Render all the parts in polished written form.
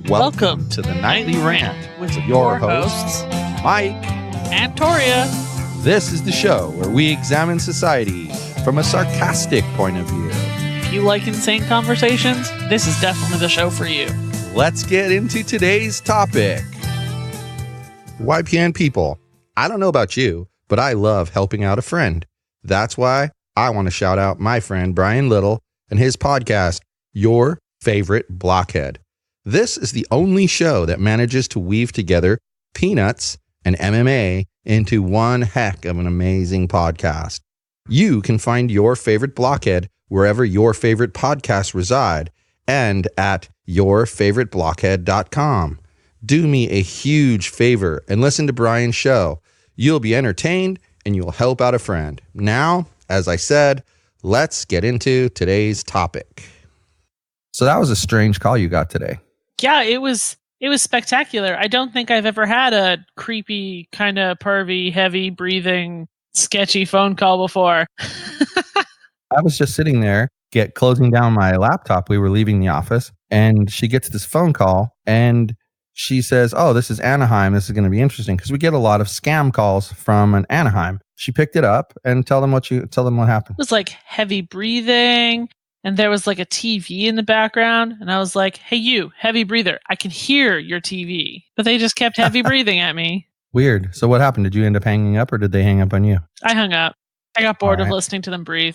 Welcome to the Nightly Rant with your hosts, Mike and Torya. This is the show where we examine society from a sarcastic point of view. If you like insane conversations, this is definitely the show for you. Let's get into today's topic. YPN people, I don't know about you, but I love helping out a friend. That's why I want to shout out my friend Brian Little and his podcast, Your Favorite Blockhead. This is the only show that manages to weave together peanuts and MMA into one heck of an amazing podcast. You can find Your Favorite Blockhead wherever your favorite podcasts reside and at yourfavoriteblockhead.com. Do me a huge favor and listen to Brian's show. You'll be entertained and you'll help out a friend. Now, as I said, let's get into today's topic. So that was a strange call you got today. Yeah, it was spectacular. I don't think I've ever had a creepy, kind of pervy, heavy breathing, sketchy phone call before. I was just sitting there, closing down my laptop. We were leaving the office, and she gets this phone call, and she says, "Oh, this is Anaheim. This is going to be interesting," because we get a lot of scam calls from an Anaheim. She picked it up and tell them what happened. It was like heavy breathing, and there was like a TV in the background, and I was like, "Hey, you, heavy breather, I can hear your TV," but they just kept heavy breathing at me. Weird. So what happened? Did you end up hanging up, or did they hang up on you? I hung up. I got bored of listening to them breathe.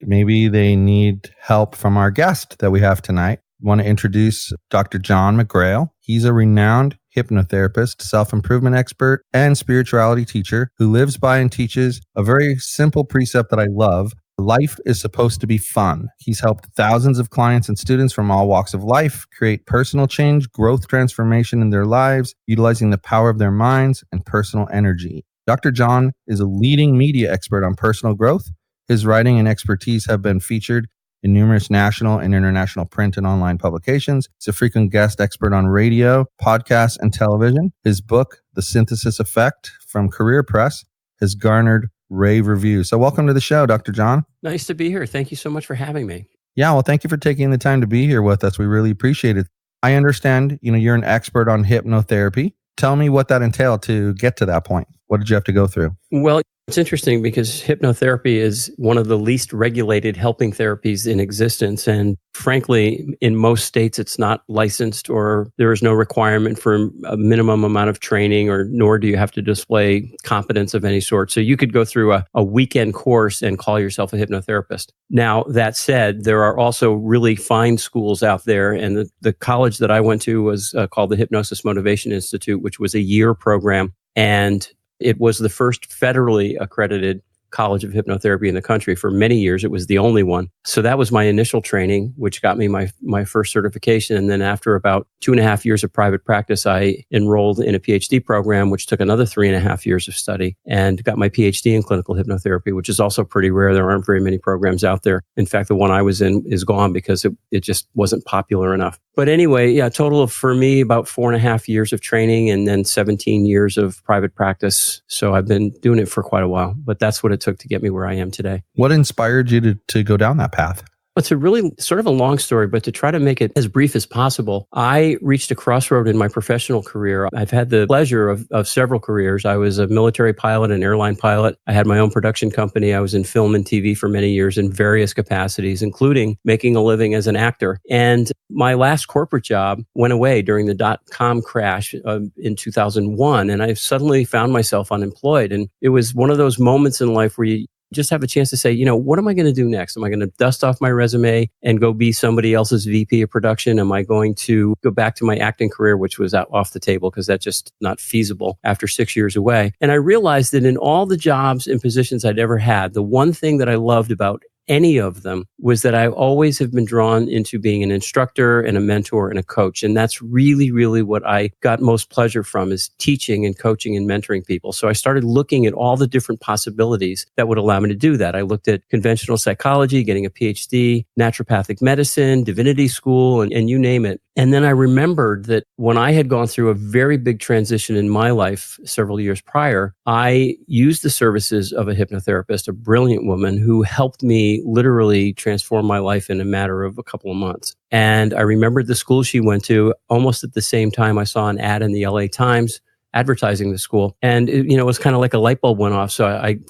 Maybe they need help from our guest that we have tonight. I want to introduce Dr.John McGrail. He's a renowned hypnotherapist, self-improvement expert, and spirituality teacher who lives by and teaches a very simple precept that I love. Life is supposed to be fun. He's helped thousands of clients and students from all walks of life create personal change, growth, transformation in their lives, utilizing the power of their minds and personal energy. Dr. John is a leading media expert on personal growth. His writing and expertise have been featured in numerous national and international print and online publications. He's a frequent guest expert on radio, podcasts, and television. His book, The Synthesis Effect, from Career Press, has garnered rave reviews. So welcome to the show, Dr. John. Nice to be here. Thank you so much for having me. Yeah, well, thank you for taking the time to be here with us. We really appreciate it. I understand, you're an expert on hypnotherapy. Tell me what that entailed to get to that point. What did you have to go through? Well, it's interesting because hypnotherapy is one of the least regulated helping therapies in existence. And frankly, in most states, it's not licensed, or there is no requirement for a minimum amount of training, or nor do you have to display competence of any sort. So you could go through a weekend course and call yourself a hypnotherapist. Now, that said, there are also really fine schools out there. And the college that I went to was called the Hypnosis Motivation Institute, which was a year program. And it was the first federally accredited college of hypnotherapy in the country. For many years, it was the only one. So that was my initial training, which got me my first certification. And then after about 2.5 years of private practice, I enrolled in a PhD program, which took another 3.5 years of study, and got my PhD in clinical hypnotherapy, which is also pretty rare. There aren't very many programs out there. In fact, the one I was in is gone because it just wasn't popular enough. But anyway, yeah, total of, for me, about 4.5 years of training and then 17 years of private practice. So I've been doing it for quite a while, but that's what it took to get me where I am today. What inspired you to go down that path? It's a really sort of a long story, but to try to make it as brief as possible, I reached a crossroad in my professional career. I've had the pleasure of several careers. I was a military pilot, an airline pilot. I had my own production company. I was in film and TV for many years in various capacities, including making a living as an actor. And my last corporate job went away during the dot-com crash in 2001, and I suddenly found myself unemployed. And it was one of those moments in life where you just have a chance to say, what am I going to do next? Am I going to dust off my resume and go be somebody else's VP of production? Am I going to go back to my acting career, which was off the table because that's just not feasible after 6 years away? And I realized that in all the jobs and positions I'd ever had, the one thing that I loved about any of them was that I always have been drawn into being an instructor and a mentor and a coach. And that's really, really what I got most pleasure from, is teaching and coaching and mentoring people. So I started looking at all the different possibilities that would allow me to do that. I looked at conventional psychology, getting a PhD, naturopathic medicine, divinity school, and you name it. And then I remembered that when I had gone through a very big transition in my life several years prior, I used the services of a hypnotherapist, a brilliant woman who helped me literally transform my life in a matter of a couple of months. And I remembered the school she went to. Almost at the same time, I saw an ad in the LA Times advertising the school. And it was kind of like a light bulb went off. So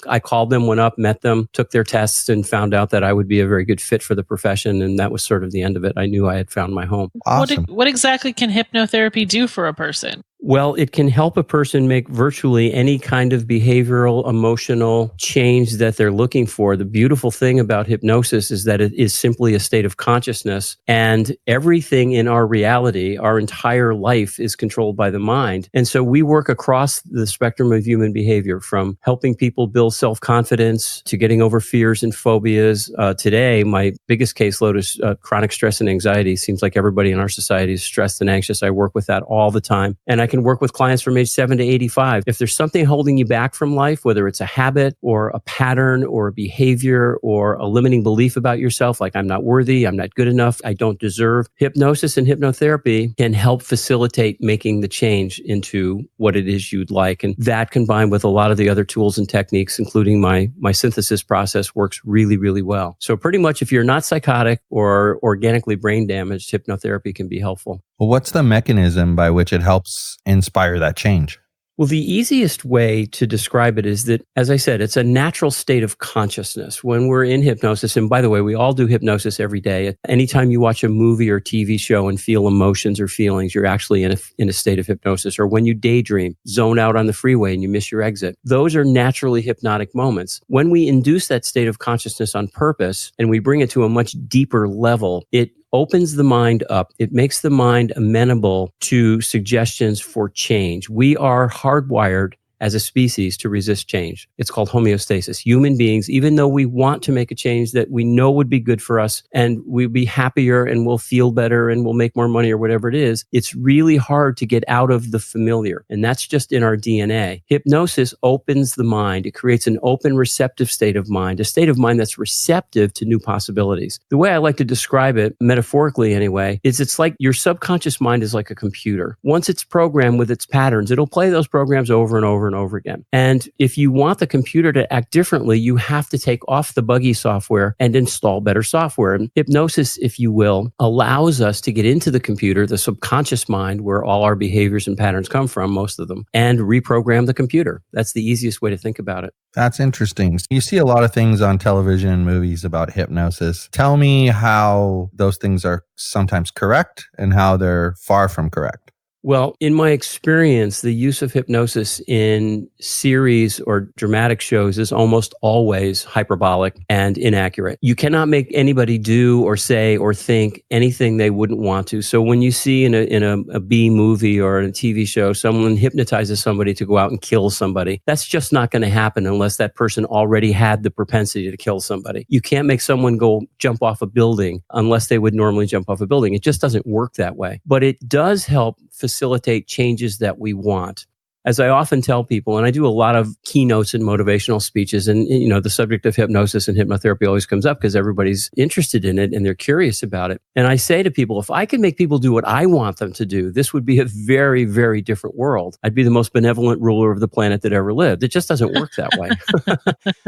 I called them, went up, met them, took their tests, and found out that I would be a very good fit for the profession. And that was sort of the end of it. I knew I had found my home. Awesome. What exactly can hypnotherapy do for a person? Well, it can help a person make virtually any kind of behavioral, emotional change that they're looking for. The beautiful thing about hypnosis is that it is simply a state of consciousness, and everything in our reality, our entire life, is controlled by the mind. And so we work across the spectrum of human behavior, from helping people build self-confidence to getting over fears and phobias. Today, my biggest caseload is chronic stress and anxiety. Seems like everybody in our society is stressed and anxious. I work with that all the time. And I can work with clients from age 7 to 85. If there's something holding you back from life, whether it's a habit or a pattern or a behavior or a limiting belief about yourself, like I'm not worthy, I'm not good enough, I don't deserve, hypnosis and hypnotherapy can help facilitate making the change into what it is you'd like. And that, combined with a lot of the other tools and techniques, including my synthesis process, works really, really well. So pretty much if you're not psychotic or organically brain damaged, hypnotherapy can be helpful. Well, what's the mechanism by which it helps inspire that change? Well, the easiest way to describe it is that, as I said, it's a natural state of consciousness. When we're in hypnosis, and by the way, we all do hypnosis every day. Anytime you watch a movie or TV show and feel emotions or feelings, you're actually in a state of hypnosis. Or when you daydream, zone out on the freeway and you miss your exit. Those are naturally hypnotic moments. When we induce that state of consciousness on purpose and we bring it to a much deeper level, it opens the mind up. It makes the mind amenable to suggestions for change. We are hardwired as a species to resist change. It's called homeostasis. Human beings, even though we want to make a change that we know would be good for us and we'll be happier and we'll feel better and we'll make more money or whatever it is, it's really hard to get out of the familiar. And that's just in our DNA. Hypnosis opens the mind. It creates an open, receptive state of mind, a state of mind that's receptive to new possibilities. The way I like to describe it, metaphorically anyway, is it's like your subconscious mind is like a computer. Once it's programmed with its patterns, it'll play those programs over and over and over again. And if you want the computer to act differently, you have to take off the buggy software and install better software. And hypnosis, if you will, allows us to get into the computer, the subconscious mind, where all our behaviors and patterns come from, most of them, and reprogram the computer. That's the easiest way to think about it. That's interesting. You see a lot of things on television and movies about hypnosis. Tell me how those things are sometimes correct and how they're far from correct. Well, in my experience, the use of hypnosis in series or dramatic shows is almost always hyperbolic and inaccurate. You cannot make anybody do or say or think anything they wouldn't want to. So when you see in a B movie or in a TV show, someone hypnotizes somebody to go out and kill somebody, that's just not going to happen unless that person already had the propensity to kill somebody. You can't make someone go jump off a building unless they would normally jump off a building. It just doesn't work that way. But it does help facilitate changes that we want. As I often tell people, and I do a lot of keynotes and motivational speeches, and the subject of hypnosis and hypnotherapy always comes up because everybody's interested in it and they're curious about it. And I say to people, if I could make people do what I want them to do, this would be a very, very different world. I'd be the most benevolent ruler of the planet that ever lived. It just doesn't work that way.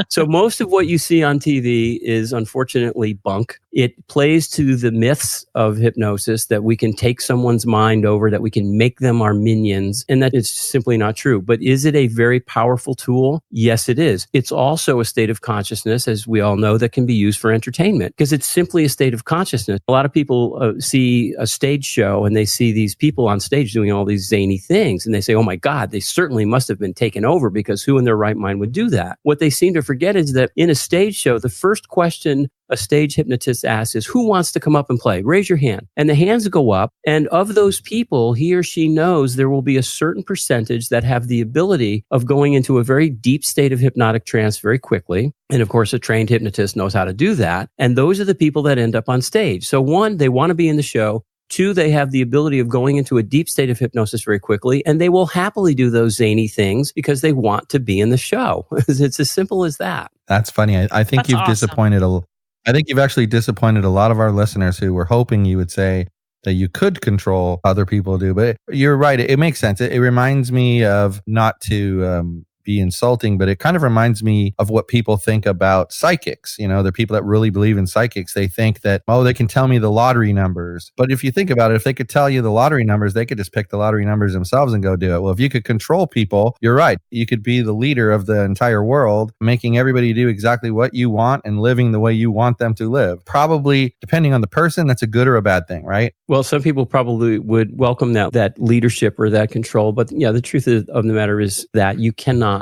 So most of what you see on TV is unfortunately bunk. It plays to the myths of hypnosis that we can take someone's mind over, that we can make them our minions, and that it's simply not true. But is it a very powerful tool? Yes, it is. It's also a state of consciousness, as we all know, that can be used for entertainment because it's simply a state of consciousness. A lot of people see a stage show and they see these people on stage doing all these zany things and they say, oh my God, they certainly must have been taken over because who in their right mind would do that? What they seem to forget is that in a stage show, the first question a stage hypnotist asks is, who wants to come up and play? Raise your hand. And the hands go up. And of those people, he or she knows there will be a certain percentage that have the ability of going into a very deep state of hypnotic trance very quickly. And of course, a trained hypnotist knows how to do that. And those are the people that end up on stage. So one, they want to be in the show. Two, they have the ability of going into a deep state of hypnosis very quickly, and they will happily do those zany things because they want to be in the show. It's as simple as that. That's funny. I think That's you've awesome. I think you've actually disappointed a lot of our listeners who were hoping you would say, that you could control other people do. But you're right. It makes sense. It reminds me of, not to be insulting, but it kind of reminds me of what people think about psychics. The people that really believe in psychics, they think that, they can tell me the lottery numbers. But if you think about it, if they could tell you the lottery numbers, they could just pick the lottery numbers themselves and go do it. Well, if you could control people, you're right. You could be the leader of the entire world, making everybody do exactly what you want and living the way you want them to live. Probably, depending on the person, that's a good or a bad thing, right? Well, some people probably would welcome that leadership or that control. But yeah, the truth of the matter is that you cannot.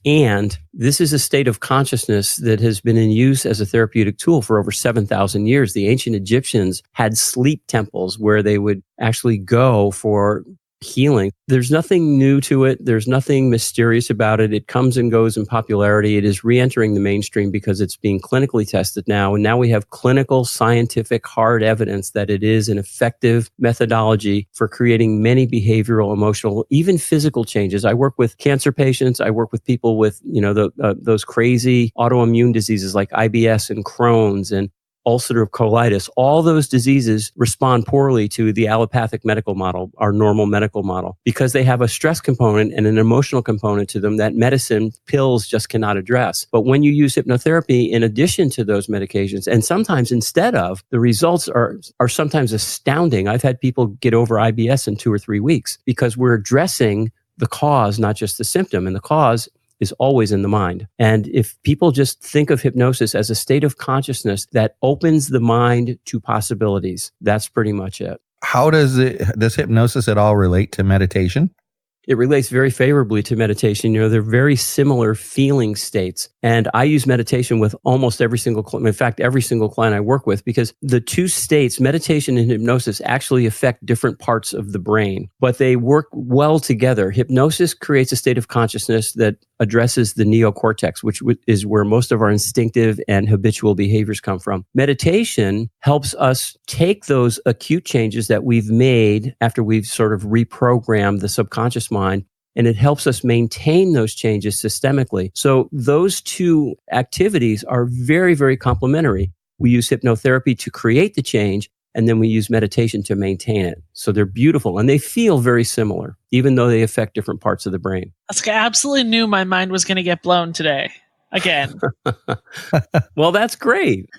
And this is a state of consciousness that has been in use as a therapeutic tool for over 7,000 years. The ancient Egyptians had sleep temples where they would actually go for healing. There's nothing new to it. There's nothing mysterious about it. It comes and goes in popularity. It is re-entering the mainstream because it's being clinically tested now. And now we have clinical, scientific, hard evidence that it is an effective methodology for creating many behavioral, emotional, even physical changes. I work with cancer patients. I work with people with, those crazy autoimmune diseases like IBS and Crohn's and ulcerative colitis. All those diseases respond poorly to the allopathic medical model, our normal medical model, because they have a stress component and an emotional component to them that medicine, pills just cannot address. But when you use hypnotherapy in addition to those medications, and sometimes instead of, the results are sometimes astounding. I've had people get over IBS in 2 or 3 weeks because we're addressing the cause, not just the symptom. And the cause is always in the mind. And if people just think of hypnosis as a state of consciousness that opens the mind to possibilities, that's pretty much it. How does hypnosis at all relate to meditation? It relates very favorably to meditation. They're very similar feeling states. And I use meditation with almost every single client. In fact, every single client I work with, because the two states, meditation and hypnosis, actually affect different parts of the brain, but they work well together. Hypnosis creates a state of consciousness that addresses the neocortex, which is where most of our instinctive and habitual behaviors come from. Meditation helps us take those acute changes that we've made after we've sort of reprogrammed the subconscious mind, and it helps us maintain those changes systemically. So those two activities are very, very complementary. We use hypnotherapy to create the change, and then we use meditation to maintain it. So they're beautiful, and they feel very similar, even though they affect different parts of the brain. I absolutely knew my mind was going to get blown today, again. Well, that's great.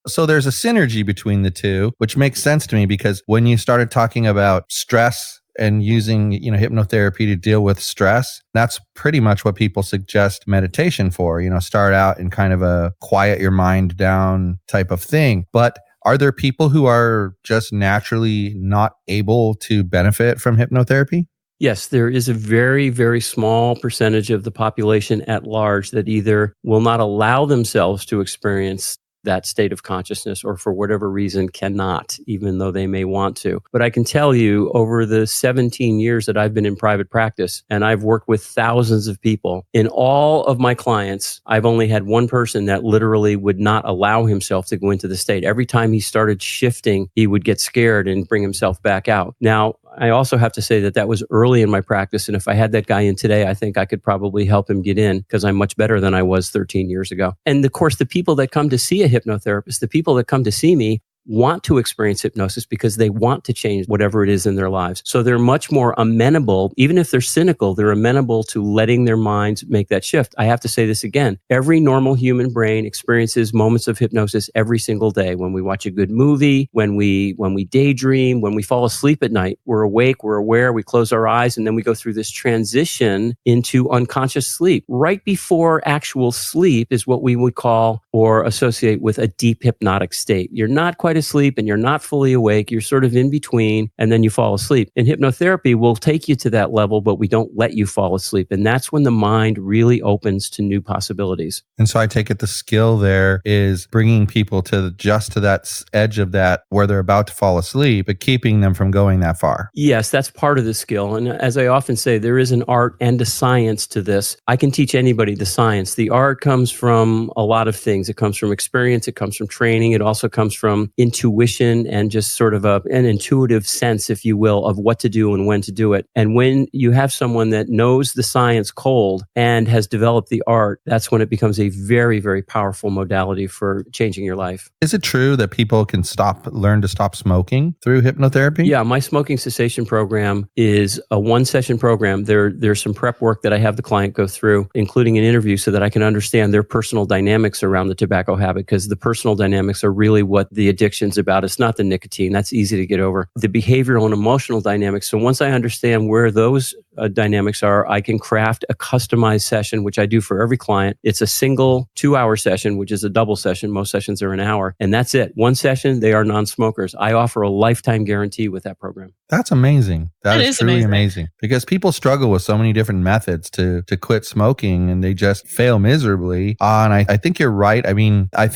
So there's a synergy between the two, which makes sense to me, because when you started talking about stress and using, hypnotherapy to deal with stress, that's pretty much what people suggest meditation for. Start out in kind of a quiet your mind down type of thing. But are there people who are just naturally not able to benefit from hypnotherapy? Yes, there is a very, very small percentage of the population at large that either will not allow themselves to experience that state of consciousness, or for whatever reason cannot, even though they may want to. But I can tell you, over the 17 years that I've been in private practice, and I've worked with thousands of people, in all of my clients, I've only had one person that literally would not allow himself to go into the state. Every time he started shifting, he would get scared and bring himself back out. Now, I also have to say that was early in my practice. And if I had that guy in today, I think I could probably help him get in, because I'm much better than I was 13 years ago. And of course, the people that come to see a hypnotherapist, the people that come to see me, want to experience hypnosis because they want to change whatever it is in their lives. So they're much more amenable, even if they're cynical, they're amenable to letting their minds make that shift. I have to say this again. Every normal human brain experiences moments of hypnosis every single day. When we watch a good movie, when we daydream, when we fall asleep at night, we're awake, we're aware, we close our eyes, and then we go through this transition into unconscious sleep. Right before actual sleep is what we would call or associate with a deep hypnotic state. You're not quite asleep and you're not fully awake. You're sort of in between, and then you fall asleep. And hypnotherapy will take you to that level, but we don't let you fall asleep. And that's when the mind really opens to new possibilities. And so I take it the skill there is bringing people to that edge of that where they're about to fall asleep, but keeping them from going that far. Yes, that's part of the skill. And as I often say, there is an art and a science to this. I can teach anybody the science. The art comes from a lot of things. things. It comes from experience. It comes from training. It also comes from intuition and just sort of an intuitive sense, if you will, of what to do and when to do it. And when you have someone that knows the science cold and has developed the art, that's when it becomes a very, very powerful modality for changing your life. Is it true that people can learn to stop smoking through hypnotherapy? Yeah, my smoking cessation program is a one-session program. There's some prep work that I have the client go through, including an interview, so that I can understand their personal dynamics around the tobacco habit, because the personal dynamics are really what the addiction's about. It's not the nicotine. That's easy to get over. The behavioral and emotional dynamics. So once I understand where those dynamics are, I can craft a customized session, which I do for every client. It's a single 2-hour session, which is a double session. Most sessions are an hour, and that's it. One session, they are non-smokers. I offer a lifetime guarantee with that program. That's amazing. That is truly amazing. amazing, because people struggle with so many different methods to quit smoking, and they just fail miserably. And I think you're right. I mean, I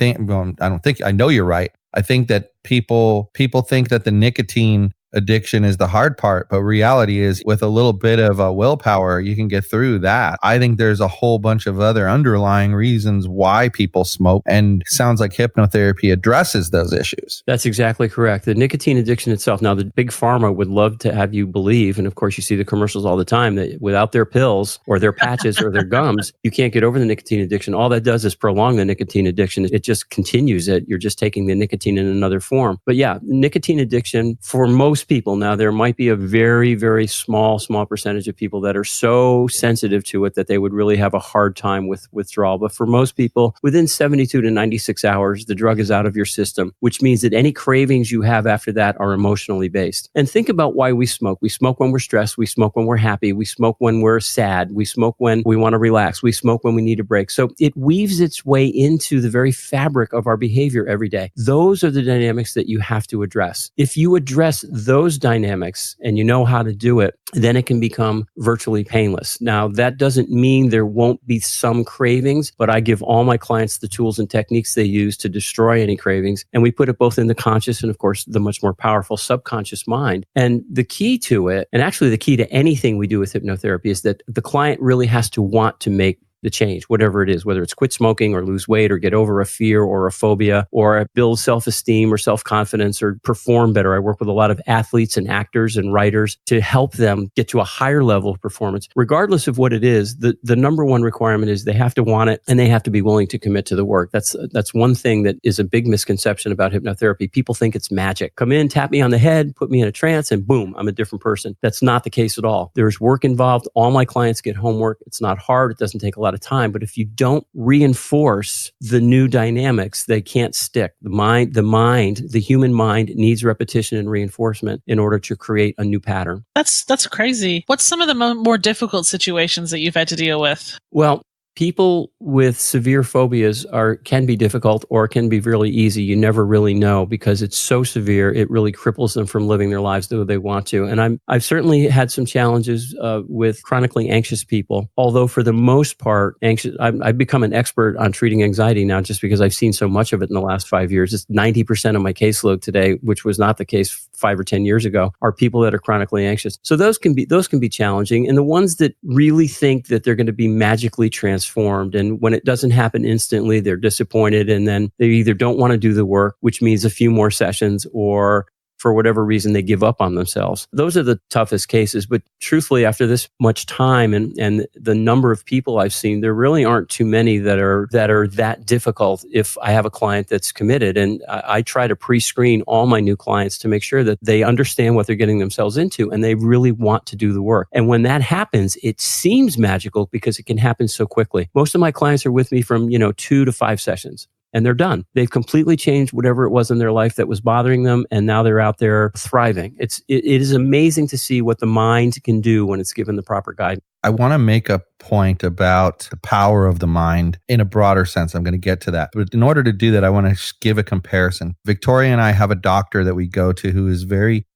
know you're right. I think that people think that the nicotine addiction is the hard part, but reality is, with a little bit of willpower, you can get through that. I think there's a whole bunch of other underlying reasons why people smoke, and it sounds like hypnotherapy addresses those issues. That's exactly correct. The nicotine addiction itself, now the big pharma would love to have you believe, and of course you see the commercials all the time, that without their pills or their patches or their gums, you can't get over the nicotine addiction. All that does is prolong the nicotine addiction. It just continues it. You're just taking the nicotine in another form. But yeah, nicotine addiction for most people, now there might be a very, very small percentage of people that are so sensitive to it that they would really have a hard time with withdrawal. But for most people, within 72 to 96 hours, the drug is out of your system, which means that any cravings you have after that are emotionally based. And think about why we smoke. We smoke when we're stressed. We smoke when we're happy. We smoke when we're sad. We smoke when we want to relax. We smoke when we need a break. So it weaves its way into the very fabric of our behavior every day. Those are the dynamics that you have to address. If you address those dynamics and you know how to do it, then it can become virtually painless. Now, that doesn't mean there won't be some cravings, but I give all my clients the tools and techniques they use to destroy any cravings. And we put it both in the conscious and, of course, the much more powerful subconscious mind. And the key to it, and actually the key to anything we do with hypnotherapy, is that the client really has to want to make the change, whatever it is, whether it's quit smoking or lose weight or get over a fear or a phobia or build self-esteem or self-confidence or perform better. I work with a lot of athletes and actors and writers to help them get to a higher level of performance. Regardless of what it is, the number one requirement is they have to want it and they have to be willing to commit to the work. That's one thing that is a big misconception about hypnotherapy. People think it's magic. Come in, tap me on the head, put me in a trance, and boom, I'm a different person. That's not the case at all. There's work involved. All my clients get homework. It's not hard. It doesn't take a lot of time, but if you don't reinforce the new dynamics, they can't stick. The human mind needs repetition and reinforcement in order to create a new pattern. That's crazy. What's some of the more difficult situations that you've had to deal with? Well, people with severe phobias can be difficult or can be really easy. You never really know, because it's so severe, it really cripples them from living their lives the way they want to. And I've certainly had some challenges with chronically anxious people, although for the most part, I've become an expert on treating anxiety now just because I've seen so much of it in the last 5 years. It's 90% of my caseload today, which was not the case 5 or 10 years ago, are people that are chronically anxious. So those can be challenging. And the ones that really think that they're going to be magically transformed, and when it doesn't happen instantly, they're disappointed, and then they either don't want to do the work, which means a few more sessions, or for whatever reason, they give up on themselves. Those are the toughest cases. But truthfully, after this much time and the number of people I've seen, there really aren't too many that are that difficult if I have a client that's committed. And I try to pre-screen all my new clients to make sure that they understand what they're getting themselves into and they really want to do the work. And when that happens, it seems magical because it can happen so quickly. Most of my clients are with me from 2 to 5 sessions. And they're done. They've completely changed whatever it was in their life that was bothering them, and now they're out there thriving. It is amazing to see what the mind can do when it's given the proper guidance. I want to make a point about the power of the mind in a broader sense. I'm going to get to that. But in order to do that, I want to give a comparison. Victoria and I have a doctor that we go to who is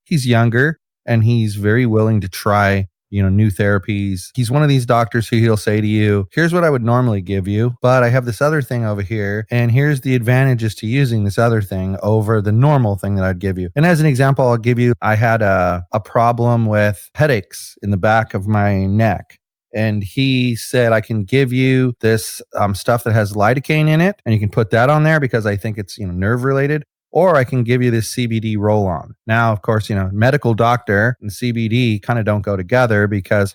he's younger, and he's very willing to try new therapies. He's one of these doctors who he'll say to you, here's what I would normally give you, but I have this other thing over here, and here's the advantages to using this other thing over the normal thing that I'd give you. And as an example, I'll give you, I had a problem with headaches in the back of my neck. And he said, I can give you this stuff that has lidocaine in it, and you can put that on there because I think it's nerve related. Or I can give you this CBD roll on. Now, of course, medical doctor and CBD kind of don't go together because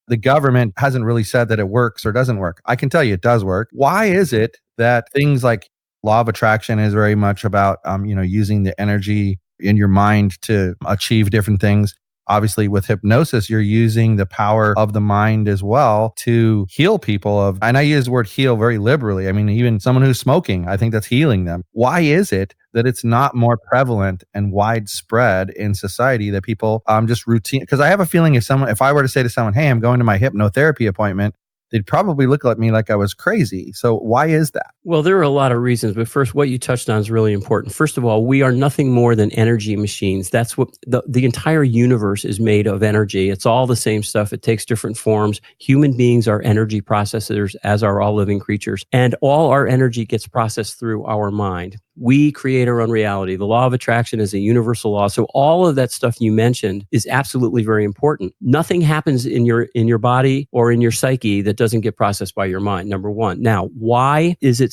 the government hasn't really said that it works or doesn't work. I can tell you it does work. Why is it that things like law of attraction is very much about, using the energy in your mind to achieve different things? Obviously, with hypnosis, you're using the power of the mind as well to heal people and I use the word heal very liberally. I mean, even someone who's smoking, I think that's healing them. Why is it that it's not more prevalent and widespread in society that people just routine? Because I have a feeling if I were to say to someone, hey, I'm going to my hypnotherapy appointment, they'd probably look at me like I was crazy. So why is that? Well, there are a lot of reasons, but first, what you touched on is really important. First of all, we are nothing more than energy machines. That's what the entire universe is made of energy. It's all the same stuff. It takes different forms. Human beings are energy processors, as are all living creatures. And all our energy gets processed through our mind. We create our own reality. The law of attraction is a universal law. So all of that stuff you mentioned is absolutely very important. Nothing happens in your body or in your psyche that doesn't get processed by your mind, number one. Now, why is it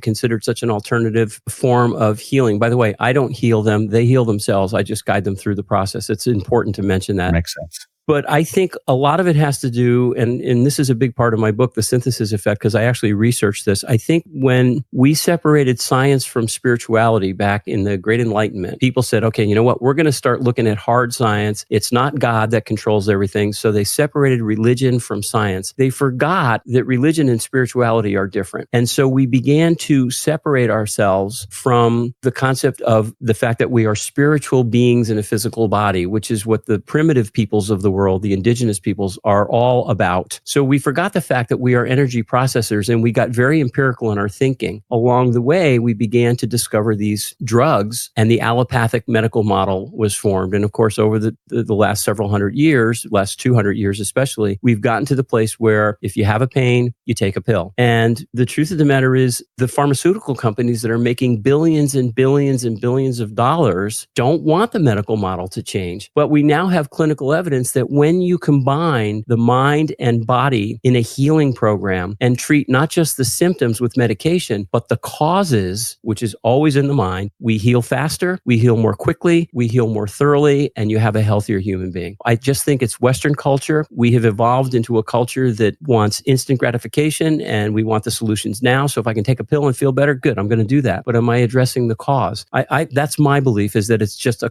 considered such an alternative form of healing? By the way, I don't heal them. They heal themselves. I just guide them through the process. It's important to mention that. Makes sense. But I think a lot of it has to do, and this is a big part of my book, The Synthesis Effect, because I actually researched this. I think when we separated science from spirituality back in the Great Enlightenment, people said, okay, you know what? We're going to start looking at hard science. It's not God that controls everything. So they separated religion from science. They forgot that religion and spirituality are different. And so we began to separate ourselves from the concept of the fact that we are spiritual beings in a physical body, which is what the primitive peoples of the world, the indigenous peoples, are all about. So we forgot the fact that we are energy processors, and we got very empirical in our thinking. Along the way, we began to discover these drugs, and the allopathic medical model was formed. And of course, over the last several hundred years, last 200 years especially, we've gotten to the place where if you have a pain, you take a pill. And the truth of the matter is, the pharmaceutical companies that are making billions and billions and billions of dollars don't want the medical model to change. But we now have clinical evidence that when you combine the mind and body in a healing program and treat not just the symptoms with medication, but the causes, which is always in the mind, we heal faster, we heal more quickly, we heal more thoroughly, and you have a healthier human being. I just think it's Western culture. We have evolved into a culture that wants instant gratification, and we want the solutions now. So if I can take a pill and feel better, good, I'm going to do that. But am I addressing the cause? That's my belief, is that it's just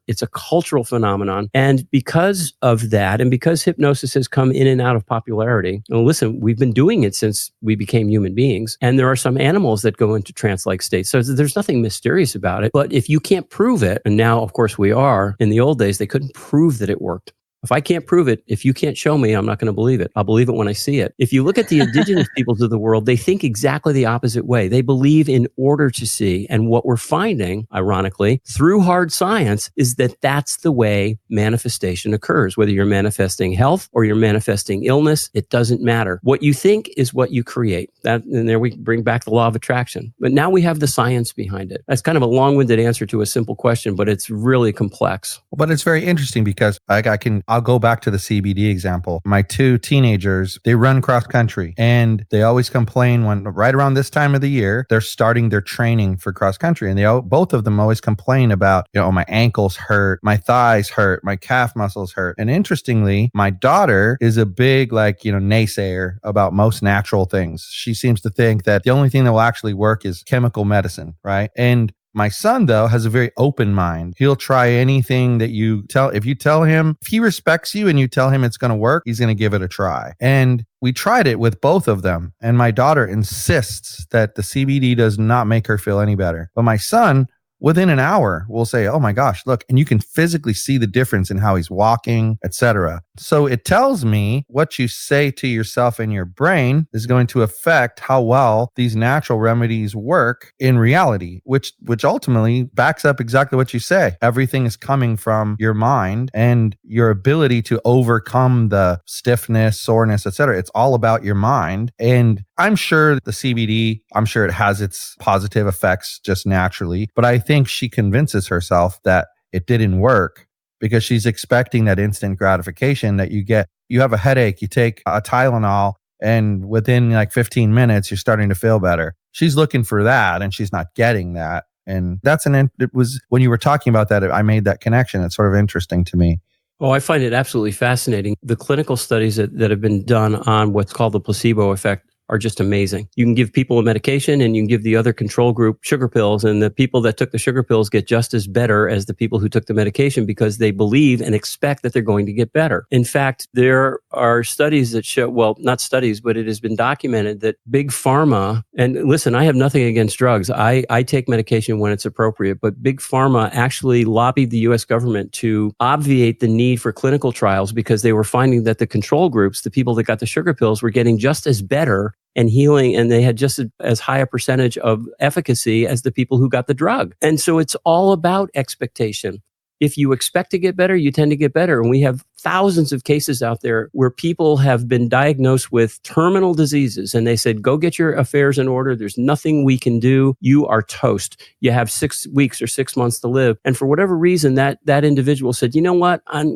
it's a cultural phenomenon. And because of that, and because hypnosis has come in and out of popularity, and listen, we've been doing it since we became human beings, and there are some animals that go into trance-like states, so there's nothing mysterious about it. But if you can't prove it, and now of course we are, in the old days they couldn't prove that it worked. If I can't prove it, if you can't show me, I'm not going to believe it. I'll believe it when I see it. If you look at the indigenous peoples of the world, they think exactly the opposite way. They believe in order to see. And what we're finding, ironically, through hard science, is that that's the way manifestation occurs. Whether you're manifesting health or you're manifesting illness, it doesn't matter. What you think is what you create. And there we bring back the law of attraction. But now we have the science behind it. That's kind of a long-winded answer to a simple question, but it's really complex. But it's very interesting because I'll go back to the CBD example. My two teenagers, they run cross country, and they always complain when right around this time of the year, they're starting their training for cross country. And both of them always complain about, my ankles hurt, my thighs hurt, my calf muscles hurt. And interestingly, my daughter is a big, naysayer about most natural things. She seems to think that the only thing that will actually work is chemical medicine, right? And my son, though, has a very open mind. He'll try anything that if you tell him, if he respects you and you tell him it's going to work, he's going to give it a try. And we tried it with both of them. And my daughter insists that the CBD does not make her feel any better. But my son, within an hour, will say, oh my gosh, look, and you can physically see the difference in how he's walking, etc. So it tells me what you say to yourself in your brain is going to affect how well these natural remedies work in reality, which ultimately backs up exactly what you say. Everything is coming from your mind and your ability to overcome the stiffness, soreness, etc. It's all about your mind. And I'm sure the CBD, it has its positive effects just naturally, but I think she convinces herself that it didn't work because she's expecting that instant gratification that you get You have a headache, you take a Tylenol, and within like 15 minutes, you're starting to feel better. She's looking for that, and she's not getting that. And it was when you were talking about that, I made that connection. It's sort of interesting to me. Oh, I find it absolutely fascinating. The clinical studies that have been done on what's called the placebo effect are just amazing. You can give people a medication and you can give the other control group sugar pills, and the people that took the sugar pills get just as better as the people who took the medication because they believe and expect that they're going to get better. In fact, there are studies that show, well, not studies, but it has been documented that big pharma, and listen, I have nothing against drugs. I take medication when it's appropriate, but big pharma actually lobbied the US government to obviate the need for clinical trials because they were finding that the control groups, the people that got the sugar pills, were getting just as better and healing, and they had just as high a percentage of efficacy as the people who got the drug. And so it's all about expectation. If you expect to get better, you tend to get better. And we have thousands of cases out there where people have been diagnosed with terminal diseases and they said, go get your affairs in order. There's nothing we can do. You are toast. You have 6 weeks or 6 months to live. And for whatever reason, that individual said, you know what? I'm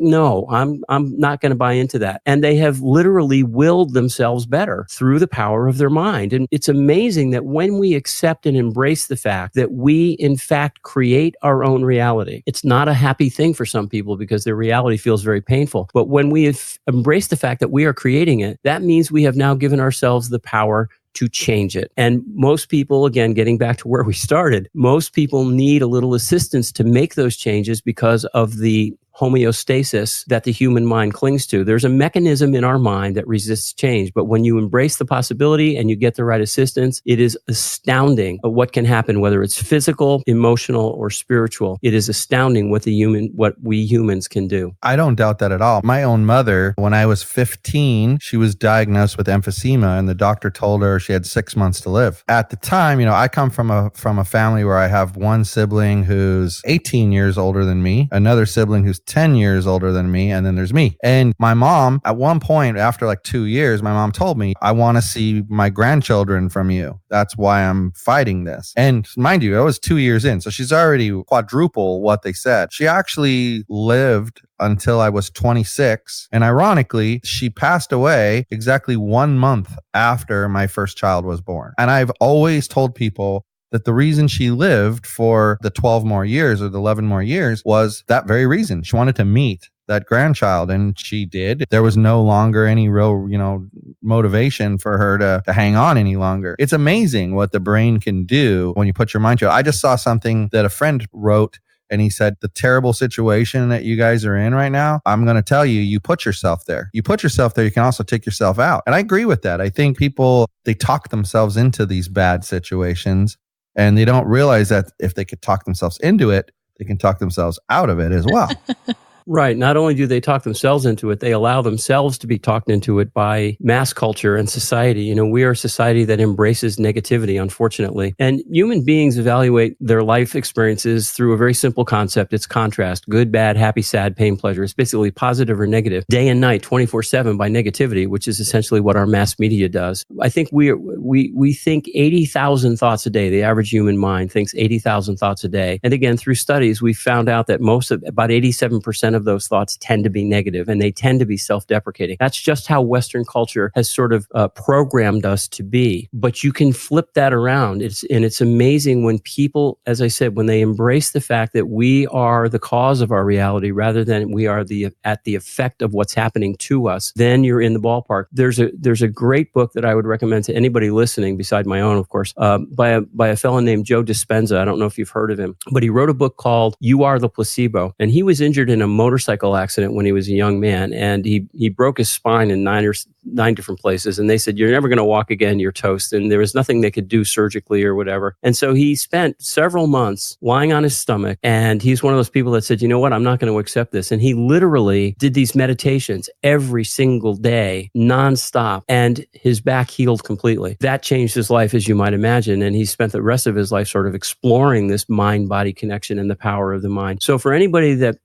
not going to buy into that. And they have literally willed themselves better through the power of their mind. And it's amazing that when we accept and embrace the fact that we, in fact, create our own reality, it's not a happy thing for some people because their reality feels very painful. But when we embrace the fact that we are creating it, that means we have now given ourselves the power to change it. And most people, again, getting back to where we started, most people need a little assistance to make those changes because of the homeostasis that the human mind clings to. There's a mechanism in our mind that resists change. But when you embrace the possibility and you get the right assistance, it is astounding what can happen, whether it's physical, emotional, or spiritual. It is astounding what we humans can do. I don't doubt that at all. My own mother, when I was 15, she was diagnosed with emphysema, and the doctor told her she had 6 months to live. At the time, I come from a family where I have one sibling who's 18 years older than me, another sibling who's 10 years older than me, and then there's me. And my mom, at one point, after like 2 years, my mom told me, I want to see my grandchildren from you. That's why I'm fighting this. And mind you, I was 2 years in, so she's already quadruple what they said. She actually lived until I was 26. And ironically, she passed away exactly 1 month after my first child was born. And I've always told people that the reason she lived for the 12 more years or the 11 more years was that very reason. She wanted to meet that grandchild, and she did. There was no longer any real, motivation for her to hang on any longer. It's amazing what the brain can do when you put your mind to it. I just saw something that a friend wrote, and he said, the terrible situation that you guys are in right now, I'm going to tell you, you put yourself there. You put yourself there, you can also take yourself out. And I agree with that. I think people, they talk themselves into these bad situations, and they don't realize that if they could talk themselves into it, they can talk themselves out of it as well. Right. Not only do they talk themselves into it, they allow themselves to be talked into it by mass culture and society. We are a society that embraces negativity, unfortunately. And human beings evaluate their life experiences through a very simple concept. It's contrast: good, bad, happy, sad, pain, pleasure. It's basically positive or negative, day and night, 24/7 by negativity, which is essentially what our mass media does. I think we think 80,000 thoughts a day. The average human mind thinks 80,000 thoughts a day. And again, through studies, we found out that about 87% of those thoughts tend to be negative, and they tend to be self-deprecating. That's just how Western culture has sort of programmed us to be. But you can flip that around. It's amazing when people, as I said, when they embrace the fact that we are the cause of our reality rather than we are at the effect of what's happening to us, then you're in the ballpark. There's a great book that I would recommend to anybody listening, beside my own, of course, by a fellow named Joe Dispenza. I don't know if you've heard of him, but he wrote a book called You Are the Placebo. And he was injured in a motorcycle accident when he was a young man, and he broke his spine in nine different places. And they said, you're never going to walk again, you're toast. And there was nothing they could do surgically or whatever. And so he spent several months lying on his stomach, and he's one of those people that said, you know what, I'm not going to accept this. And he literally did these meditations every single day, nonstop, and his back healed completely. That changed his life, as you might imagine. And he spent the rest of his life sort of exploring this mind-body connection and the power of the mind. So for anybody that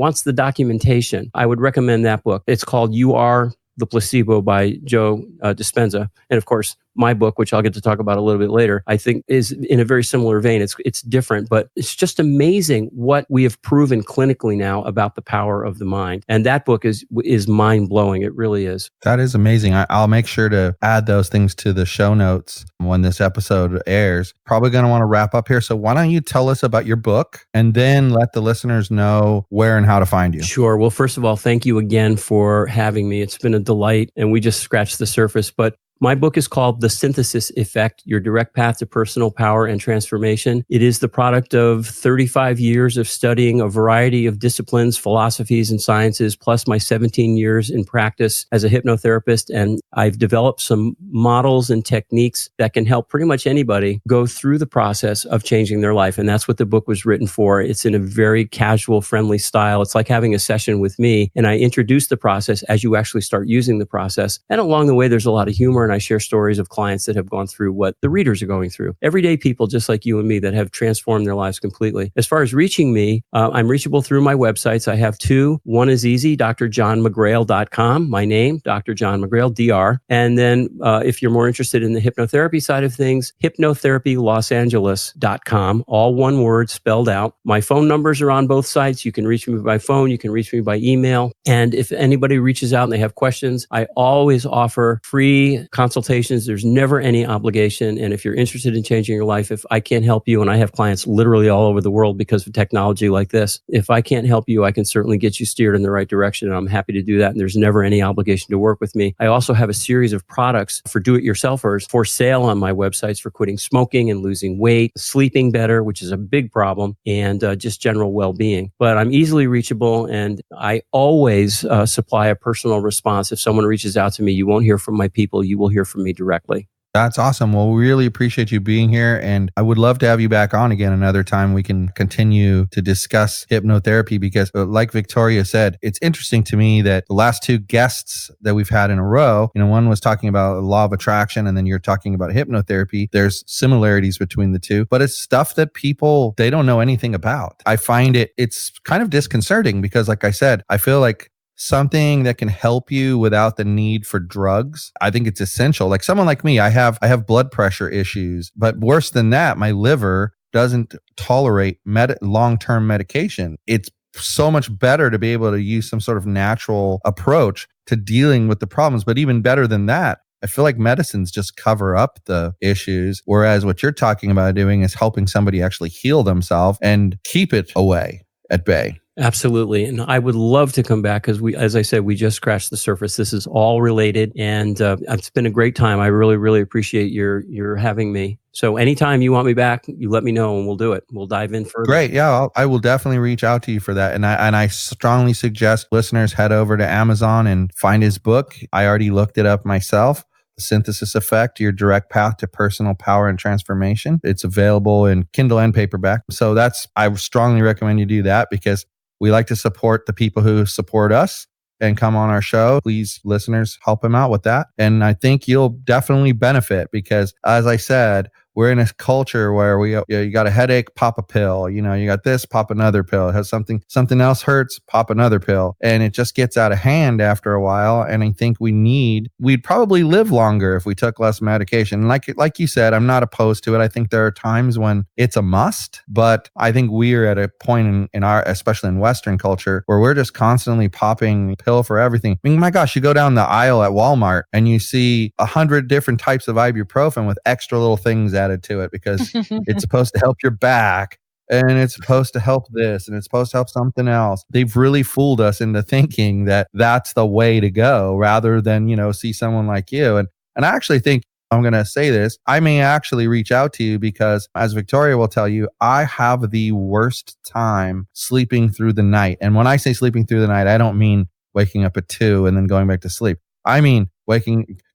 wants the documentation, I would recommend that book. It's called You Are the Placebo by Joe Dispenza. And of course, my book, which I'll get to talk about a little bit later, I think is in a very similar vein. It's different, but it's just amazing what we have proven clinically now about the power of the mind. And that book is mind blowing. It really is. That is amazing. I'll make sure to add those things to the show notes when this episode airs. Probably going to want to wrap up here. So why don't you tell us about your book and then let the listeners know where and how to find you? Sure. Well, first of all, thank you again for having me. It's been a delight, and we just scratched the surface. But my book is called The Synthesis Effect, Your Direct Path to Personal Power and Transformation. It is the product of 35 years of studying a variety of disciplines, philosophies, and sciences, plus my 17 years in practice as a hypnotherapist. And I've developed some models and techniques that can help pretty much anybody go through the process of changing their life. And that's what the book was written for. It's in a very casual, friendly style. It's like having a session with me, and I introduce the process as you actually start using the process. And along the way, there's a lot of humor, and I share stories of clients that have gone through what the readers are going through. Everyday people just like you and me that have transformed their lives completely. As far as reaching me, I'm reachable through my websites. I have two. One is easy, drjohnmcgrail.com, my name, Dr. John McGrail, DR. And then if you're more interested in the hypnotherapy side of things, hypnotherapylosangeles.com, all one word spelled out. My phone numbers are on both sites. You can reach me by phone. You can reach me by email. And if anybody reaches out and they have questions, I always offer free consultations. There's never any obligation. And if you're interested in changing your life, if I can't help you, and I have clients literally all over the world because of technology like this, if I can't help you, I can certainly get you steered in the right direction. And I'm happy to do that. And there's never any obligation to work with me. I also have a series of products for do-it-yourselfers for sale on my websites for quitting smoking and losing weight, sleeping better, which is a big problem, and just general well-being. But I'm easily reachable, and I always supply a personal response. If someone reaches out to me, you won't hear from my people. You will hear from me directly. That's awesome. Well, we really appreciate you being here, and I would love to have you back on again another time. We can continue to discuss hypnotherapy because, like Victoria said, it's interesting to me that the last two guests that we've had in a row, one was talking about the law of attraction, and then you're talking about hypnotherapy. There's similarities between the two, but it's stuff that people, they don't know anything about. I find it's kind of disconcerting because, like I said, I feel like something that can help you without the need for drugs, I think it's essential. Like someone like me, I have blood pressure issues, but worse than that, my liver doesn't tolerate long-term medication. It's so much better to be able to use some sort of natural approach to dealing with the problems. But even better than that, I feel like medicines just cover up the issues, whereas what you're talking about doing is helping somebody actually heal themselves and keep it away at bay. Absolutely. And I would love to come back because as I said, we just scratched the surface. This is all related, and it's been a great time. I really, really appreciate your having me. So anytime you want me back, you let me know and we'll do it. We'll dive in further. Great. Yeah, I will definitely reach out to you for that. And I strongly suggest listeners head over to Amazon and find his book. I already looked it up myself. The Synthesis Effect, Your Direct Path to Personal Power and Transformation. It's available in Kindle and paperback. So I strongly recommend you do that because we like to support the people who support us and come on our show. Please, listeners, help him out with that. And I think you'll definitely benefit because, as I said, we're in a culture where you got a headache, pop a pill. You got this, pop another pill. It has something else hurts, pop another pill. And it just gets out of hand after a while. And I think we'd probably live longer if we took less medication. Like you said, I'm not opposed to it. I think there are times when it's a must, but I think we're at a point in our, especially in Western culture, where we're just constantly popping pill for everything. I mean, my gosh, you go down the aisle at Walmart and you see 100 different types of ibuprofen with extra little things added to it because it's supposed to help your back and it's supposed to help this and it's supposed to help something else. They've really fooled us into thinking that that's the way to go rather than, see someone like you. And I actually think I'm going to say this. I may actually reach out to you because, as Victoria will tell you, I have the worst time sleeping through the night. And when I say sleeping through the night, I don't mean waking up at 2 and then going back to sleep. I mean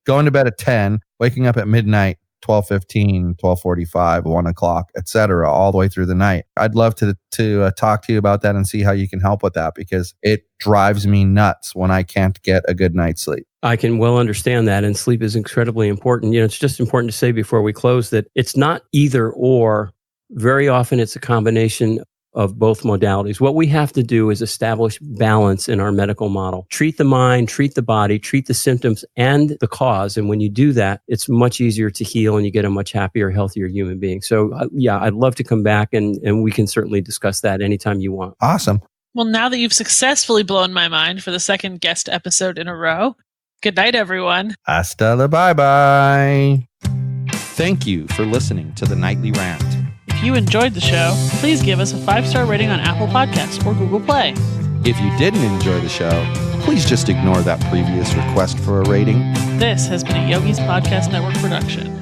going to bed at 10, waking up at midnight, 12:15, 12:45, 1 o'clock, etc., all the way through the night. I'd love to talk to you about that and see how you can help with that because it drives me nuts when I can't get a good night's sleep. I can well understand that, and sleep is incredibly important. It's just important to say before we close that it's not either or. Very often it's a combination of both modalities. What we have to do is establish balance in our medical model. Treat the mind, treat the body, treat the symptoms and the cause. And when you do that, it's much easier to heal and you get a much happier, healthier human being. So I'd love to come back and we can certainly discuss that anytime you want. Awesome. Well, now that you've successfully blown my mind for the second guest episode in a row, good night, everyone. Hasta la bye-bye. Thank you for listening to the Nightly Rant. If you enjoyed the show, please give us a 5-star rating on Apple Podcasts or Google Play. If you didn't enjoy the show, please just ignore that previous request for a rating. This has been a Yogi's Podcast Network production.